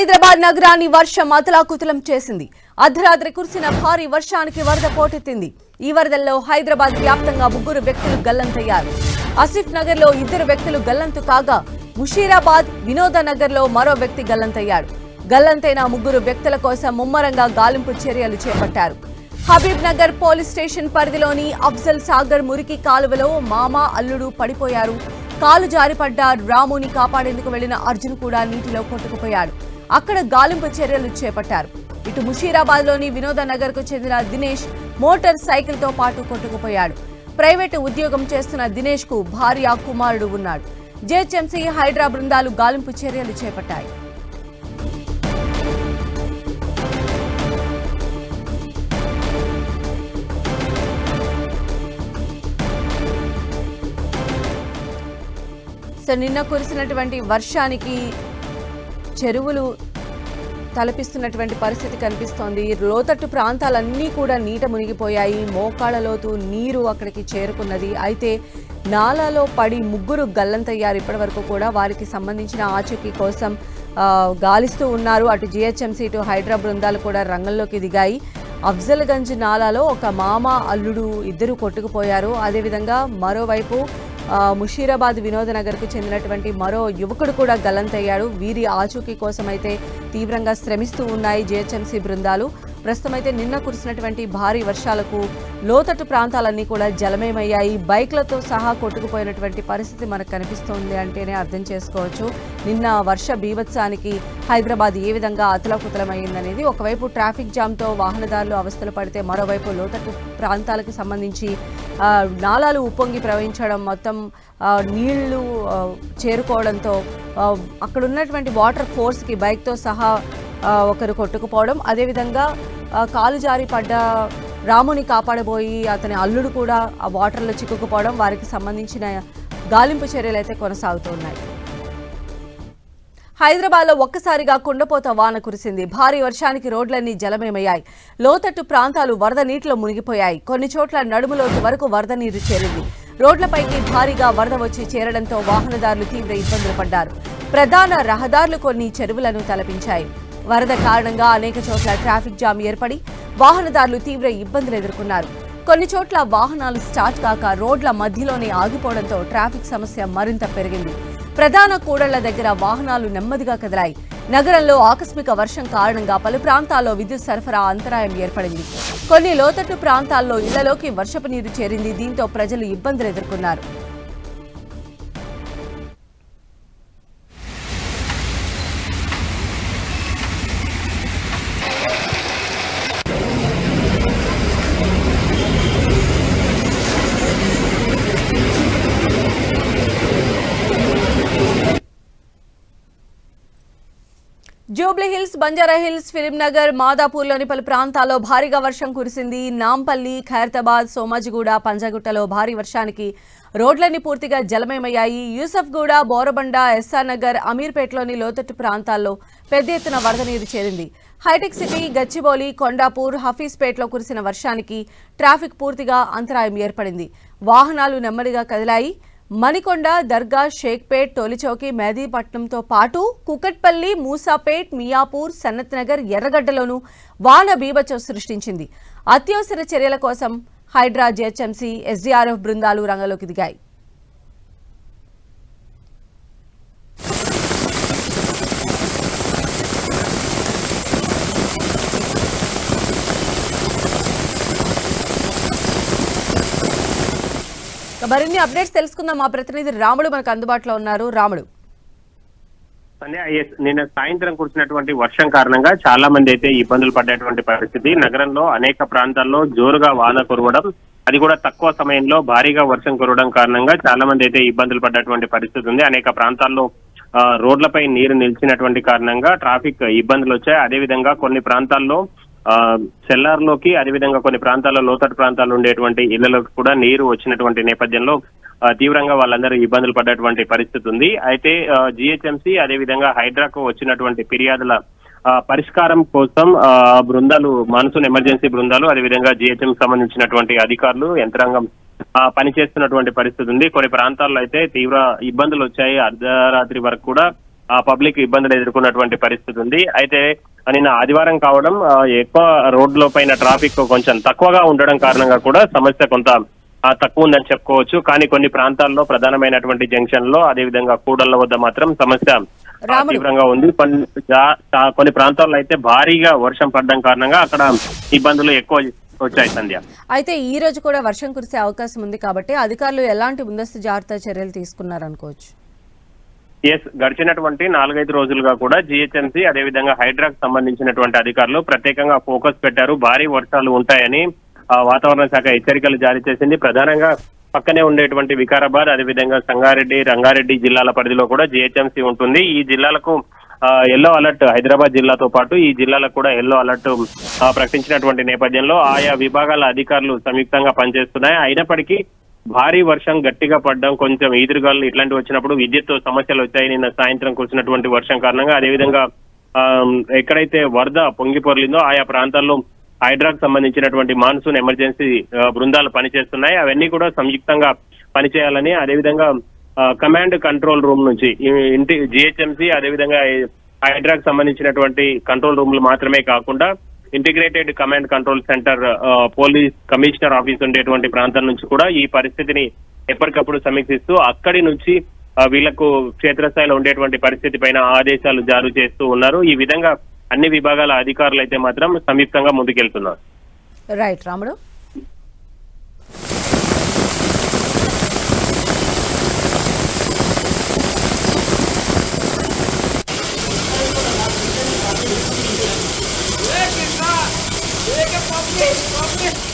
హైదరాబాద్ నగరాన్ని వర్షం అతలాకుతలం చేసింది. అర్ధరాత్రి కురిసిన భారీ వర్షానికి వరద పోటెత్తింది. ఈ వరదల్లో హైదరాబాద్ వ్యాప్తంగా 3 వ్యక్తులు గల్లంతయ్యారు. ఆసిఫ్ నగర్ లో 2 వ్యక్తులు గల్లంతు కాగా, ముషీరాబాద్, వినోద నగర్ లో మరో వ్యక్తి గల్లంతయ్యాడు. గల్లంతైన 3 వ్యక్తుల కోసం ముమ్మరంగా గాలింపు చర్యలు చేపట్టారు. హబీబ్ నగర్ పోలీస్ స్టేషన్ పరిధిలోని అఫ్జల్ సాగర్ మురికి కాలువలో మామ అల్లుడు పడిపోయారు. కాలు జారిపడ్డ రాముని కాపాడేందుకు వెళ్లిన అర్జున్ కూడా నీటిలో కొట్టుకుపోయాడు. అక్కడ గాలింపు చర్యలు చేపట్టారు. ఇటు ముషీరాబాద్ లోని వినోద నగర్ కు చెందిన దినేష్ మోటార్ సైకిల్ తో పాటు కొట్టుకుపోయాడు. ప్రైవేటు ఉద్యోగం చేస్తున్న దినేష్ కు భార్య, కుమారుడు ఉన్నాడు. జీహెచ్ఎంసీ, హైడ్రా బృందాలు గాలింపు చర్యలు చేపట్టాయి. నిన్న కురిసినటువంటి వర్షానికి చెరువులు తలపిస్తున్నటువంటి పరిస్థితి కనిపిస్తోంది. లోతట్టు ప్రాంతాలన్నీ కూడా నీట మునిగిపోయాయి. మోకాళ్ల లోతు నీరు అక్కడికి చేరుకున్నది. అయితే నాలాలో పడి 3 గల్లంతయ్యారు. ఇప్పటి వరకు కూడా వారికి సంబంధించిన ఆచూకీ కోసం గాలిస్తూ ఉన్నారు. అటు జీహెచ్ఎంసీ, ఇటు హైడ్రా బృందాలు కూడా రంగంలోకి దిగాయి. అఫ్జల్గంజ్ నాలాలో ఒక మామ, అల్లుడు 2 కొట్టుకుపోయారు. అదేవిధంగా మరోవైపు ముషీరాబాద్, వినోద నగర్కు చెందినటువంటి మరో యువకుడు కూడా గల్లంతయ్యాడు. వీరి ఆచూకీ కోసం అయితే తీవ్రంగా శ్రమిస్తూ ఉన్నాయి జీహెచ్ఎంసీ బృందాలు. ప్రస్తుతం అయితే నిన్న కురిసినటువంటి భారీ వర్షాలకు లోతట్టు ప్రాంతాలన్నీ కూడా జలమయమయ్యాయి. బైక్లతో సహా కొట్టుకుపోయినటువంటి పరిస్థితి మనకు కనిపిస్తోంది అంటేనే అర్థం చేసుకోవచ్చు. నిన్న వర్ష బీభత్సానికి హైదరాబాద్ ఏ విధంగా అతలాకుతలమైందనేది. ఒకవైపు ట్రాఫిక్ జామ్తో వాహనదారులు అవస్థలు పడితే, మరోవైపు లోతట్టు ప్రాంతాలకు సంబంధించి నాలాలు ఉప్పొంగి ప్రవహించడం, మొత్తం నీళ్లు చేరుకోవడంతో అక్కడ ఉన్నటువంటి వాటర్ ఫోర్స్కి బైక్తో సహా ఒకరు కొట్టుకుపోవడం, అదేవిధంగా కాలు జారి పడ్డ రాముని కాపాడబోయి అతని అల్లుడు కూడా ఆ వాటర్లో చిక్కుకుపోవడం, వారికి సంబంధించిన గాలింపు చర్యలు అయితే కొనసాగుతున్నాయి. హైదరాబాద్లో ఒక్కసారిగా కుండపోత వాన కురిసింది. భారీ వర్షానికి రోడ్లన్నీ జలమయమయ్యాయి. లోతట్టు ప్రాంతాలు వరద నీటిలో మునిగిపోయాయి. కొన్ని చోట్ల నడుములోతు వరకు వరద నీరు చేరింది. రోడ్లపైకి భారీగా వరద వచ్చి చేరడంతో వాహనదారులు తీవ్ర ఇబ్బందులు పడ్డారు. ప్రధాన రహదారులు కొన్ని చెరువులను తలపించాయి. వరద కారణంగా అనేక చోట్ల ట్రాఫిక్ జామ్ ఏర్పడి వాహనదారులు తీవ్ర ఇబ్బందులు ఎదుర్కొన్నారు. కొన్ని చోట్ల వాహనాలు స్టార్ట్ కాక రోడ్ల మధ్యలోనే ఆగిపోవడంతో ట్రాఫిక్ సమస్య మరింత పెరిగింది. ప్రధాన కూడళ్ల దగ్గర వాహనాలు నెమ్మదిగా కదిలాయి. నగరంలో ఆకస్మిక వర్షం కారణంగా పలు ప్రాంతాల్లో విద్యుత్ సరఫరా అంతరాయం ఏర్పడింది. కొన్ని లోతట్టు ప్రాంతాల్లో ఇళ్లలోకి వర్షపు నీరు చేరింది. దీంతో ప్రజలు ఇబ్బందులు ఎదుర్కొన్నారు. జూబ్లీ హిల్స్, బంజారా హిల్స్, ఫిలిం నగర్, మాదాపూర్లోని పలు ప్రాంతాల్లో భారీగా వర్షం కురిసింది. నాంపల్లి, ఖైరతాబాద్, సోమాజిగూడ, పంజాగుట్టలో భారీ వర్షానికి రోడ్లన్నీ పూర్తిగా జలమయమయ్యాయి. యూసఫ్గూడ, బోరబండ, ఎస్ఆర్ నగర్, అమీర్పేటలోని లోతట్టు ప్రాంతాల్లో పెద్ద ఎత్తున వరద నీరు చేరింది. హైటెక్ సిటీ, గచ్చిబౌలి, కొండాపూర్, హఫీజ్పేటలో కురిసిన వర్షానికి ట్రాఫిక్ పూర్తిగా అంతరాయం ఏర్పడింది. వాహనాలు నెమ్మదిగా కదిలాయి. మణికొండ, దర్గా, షేక్పేట్, టోలిచౌకి, మెహదీపట్నంతో పాటు కుకట్పల్లి, మూసాపేట్, మియాపూర్, సనత్ నగర్, ఎర్రగడ్డలోనూ వాన బీభత్సం సృష్టించింది. అత్యవసర చర్యల కోసం హైడ్రా, జీహెచ్ఎంసీ, ఎస్డీఆర్ఎఫ్ బృందాలు రంగంలోకి దిగాయి. మరిన్ని అప్డేట్స్ తెలుసుకుందాం. మా ప్రతినిధి రాముడు మనకు అందుబాటులో ఉన్నారు. రాముడు, నిన్న సాయంత్రం కురిసినటువంటి వర్షం కారణంగా చాలా మంది అయితే ఇబ్బందులు పడ్డటువంటి పరిస్థితి. నగరంలో అనేక ప్రాంతాల్లో జోరుగా వాన కురవడం, అది కూడా తక్కువ సమయంలో భారీగా వర్షం కురవడం కారణంగా చాలా మంది అయితే ఇబ్బందులు పడ్డటువంటి పరిస్థితి ఉంది. అనేక ప్రాంతాల్లో రోడ్లపై నీరు నిలిచినటువంటి కారణంగా ట్రాఫిక్ ఇబ్బందులు వచ్చాయి. అదేవిధంగా కొన్ని ప్రాంతాల్లో సెల్లార్లోకి, అదేవిధంగా కొన్ని ప్రాంతాల్లో లోతట్టు ప్రాంతాల్లో ఉండేటువంటి ఇళ్లలోకి కూడా నీరు వచ్చినటువంటి నేపథ్యంలో తీవ్రంగా వాళ్ళందరూ ఇబ్బందులు పడ్డటువంటి పరిస్థితి ఉంది. అయితే జీహెచ్ఎంసీ, అదేవిధంగా హైడ్రాకు వచ్చినటువంటి ఫిర్యాదుల పరిష్కారం కోసం బృందాలు, మాన్సూన్ ఎమర్జెన్సీ బృందాలు, అదేవిధంగా జీహెచ్ఎంసీ సంబంధించినటువంటి అధికారులు, యంత్రాంగం పనిచేస్తున్నటువంటి పరిస్థితి ఉంది. కొన్ని ప్రాంతాల్లో అయితే తీవ్ర ఇబ్బందులు వచ్చాయి. అర్ధరాత్రి వరకు కూడా పబ్లిక్ ఇబ్బందులు ఎదుర్కొన్నటువంటి పరిస్థితి ఉంది. అయితే నిన్న ఆదివారం కావడం ఎక్కువ రోడ్ల పైన ట్రాఫిక్ కొంచెం తక్కువగా ఉండడం కారణంగా కూడా సమస్య కొంత తక్కువ ఉందని చెప్పుకోవచ్చు. కానీ కొన్ని ప్రాంతాల్లో ప్రధానమైనటువంటి జంక్షన్ లో అదేవిధంగా కూడళ్ల వద్ద మాత్రం సమస్య తీవ్రంగా ఉంది. కొన్ని ప్రాంతాల్లో అయితే భారీగా వర్షం పడడం కారణంగా అక్కడ ఇబ్బందులు ఎక్కువ వచ్చాయి సంధ్య. అయితే ఈ రోజు కూడా వర్షం కురిసే అవకాశం ఉంది కాబట్టి అధికారులు ఎలాంటి ముందస్తు జాగ్రత్త చర్యలు తీసుకున్నారనుకోవచ్చు? ఎస్, గడిచినటువంటి 4-5 రోజులుగా కూడా జిహెచ్ఎంసీ అదేవిధంగా హైడ్రాకు సంబంధించినటువంటి అధికారులు ప్రత్యేకంగా ఫోకస్ పెట్టారు. భారీ వర్షాలు ఉంటాయని వాతావరణ శాఖ హెచ్చరికలు జారీ చేసింది. ప్రధానంగా పక్కనే ఉండేటువంటి వికారాబాద్ అదేవిధంగా సంగారెడ్డి, రంగారెడ్డి జిల్లాల పరిధిలో కూడా జిహెచ్ఎంసీ ఉంటుంది. ఈ జిల్లాలకు ఎల్లో అలర్ట్, హైదరాబాద్ జిల్లాతో పాటు ఈ జిల్లాలకు కూడా ఎల్లో అలర్ట్ ప్రకటించినటువంటి నేపథ్యంలో ఆయా విభాగాల అధికారులు సంయుక్తంగా పనిచేస్తున్నాయి. అయినప్పటికీ భారీ వర్షం గట్టిగా పడడం, కొంచెం ఈదురుగాలు ఇట్లాంటివి వచ్చినప్పుడు విద్యుత్ సమస్యలు వచ్చాయి. నిన్న సాయంత్రం కురిసినటువంటి వర్షం కారణంగా అదేవిధంగా ఎక్కడైతే వరద పొంగి పొర్లిందో ఆయా ప్రాంతాల్లో హైడ్రాకు సంబంధించినటువంటి మాన్సూన్ ఎమర్జెన్సీ బృందాలు పనిచేస్తున్నాయి. అవన్నీ కూడా సంయుక్తంగా పనిచేయాలని అదేవిధంగా కమాండ్ కంట్రోల్ రూమ్ నుంచి ఇంటి జిహెచ్ఎంసీ అదేవిధంగా హైడ్రాకు సంబంధించినటువంటి కంట్రోల్ రూమ్లు మాత్రమే కాకుండా integrated command control centre police commissioner office ఉండేటువంటి ప్రాంతం నుంచి కూడా ఈ పరిస్థితిని ఎప్పటికప్పుడు సమీక్షిస్తూ అక్కడి నుంచి వీళ్లకు క్షేత్రస్థాయిలో ఉండేటువంటి పరిస్థితి పైన ఆదేశాలు జారీ చేస్తూ ఉన్నారు. ఈ విధంగా అన్ని విభాగాల అధికారులు అయితే మాత్రం సంయుక్తంగా ముందుకెళ్తున్నారు. రైట్ రాముడు. Public.